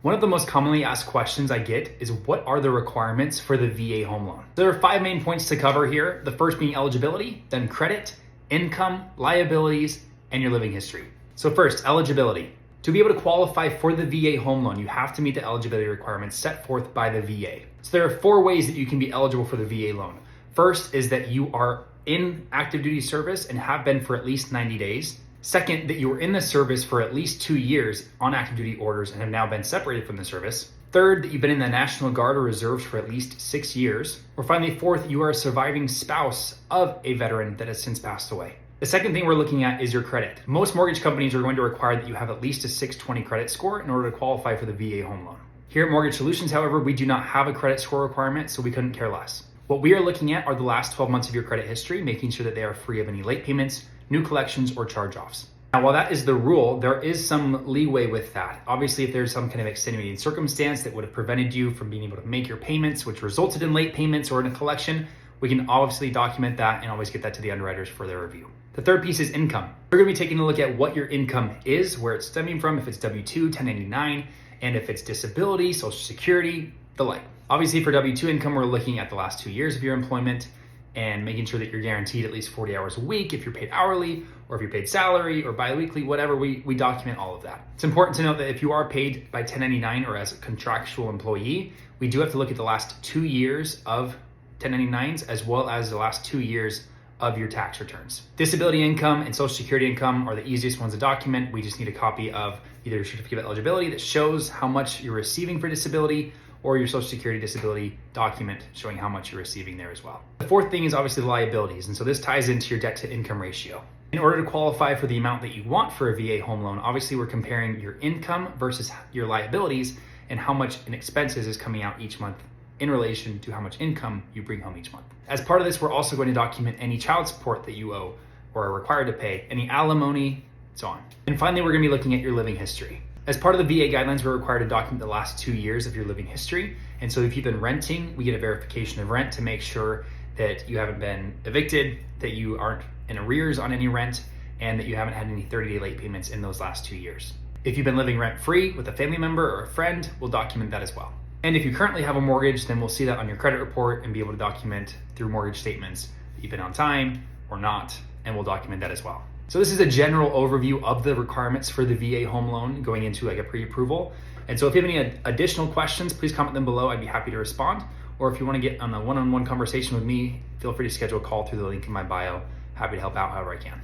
One of the most commonly asked questions I get is, what are the requirements for the VA home loan? There are 5 main points to cover here. The first being eligibility, then credit, income, liabilities, and your living history. So first, eligibility. To be able to qualify for the VA home loan, you have to meet the eligibility requirements set forth by the VA. So there are 4 ways that you can be eligible for the VA loan. First is that you are in active duty service and have been for at least 90 days. Second, that you were in the service for at least 2 years on active duty orders and have now been separated from the service. Third, that you've been in the National Guard or Reserves for at least 6 years. Or finally, fourth, you are a surviving spouse of a veteran that has since passed away. The second thing we're looking at is your credit. Most mortgage companies are going to require that you have at least a 620 credit score in order to qualify for the VA home loan. Here at Mortgage Solutions, however, we do not have a credit score requirement, so we couldn't care less. What we are looking at are the last 12 months of your credit history, making sure that they are free of any late payments, new collections, or charge-offs. Now, while that is the rule, there is some leeway with that. Obviously, if there's some kind of extenuating circumstance that would have prevented you from being able to make your payments, which resulted in late payments or in a collection, we can obviously document that and always get that to the underwriters for their review. The third piece is income. We're going to be taking a look at what your income is, where it's stemming from, if it's W-2, 1099, and if it's disability, Social Security, the like. Obviously, for W-2 income, we're looking at the last 2 years of your employment and making sure that you're guaranteed at least 40 hours a week if you're paid hourly, or if you're paid salary or biweekly, whatever, we document all of that. It's important to note that if you are paid by 1099 or as a contractual employee, we do have to look at the last 2 years of 1099s as well as the last 2 years of your tax returns. Disability income and Social Security income are the easiest ones to document. We just need a copy of either your certificate of eligibility that shows how much you're receiving for disability, or your Social Security disability document showing how much you're receiving there as well. The fourth thing is obviously the liabilities, and so this ties into your debt to income ratio. In order to qualify for the amount that you want for a VA home loan, obviously we're comparing your income versus your liabilities and how much in expenses is coming out each month in relation to how much income you bring home each month. As part of this, we're also going to document any child support that you owe or are required to pay, any alimony, so on. And finally, we're gonna be looking at your living history. As part of the VA guidelines, we're required to document the last 2 years of your living history. And so if you've been renting, we get a verification of rent to make sure that you haven't been evicted, that you aren't in arrears on any rent, and that you haven't had any 30-day late payments in those last 2 years. If you've been living rent-free with a family member or a friend, we'll document that as well. And if you currently have a mortgage, then we'll see that on your credit report and be able to document through mortgage statements that you've been on time or not, and we'll document that as well. So this is a general overview of the requirements for the VA home loan going into like a pre-approval. And so if you have any additional questions, please comment them below. I'd be happy to respond. Or if you want to get on a one-on-one conversation with me, feel free to schedule a call through the link in my bio. Happy to help out however I can.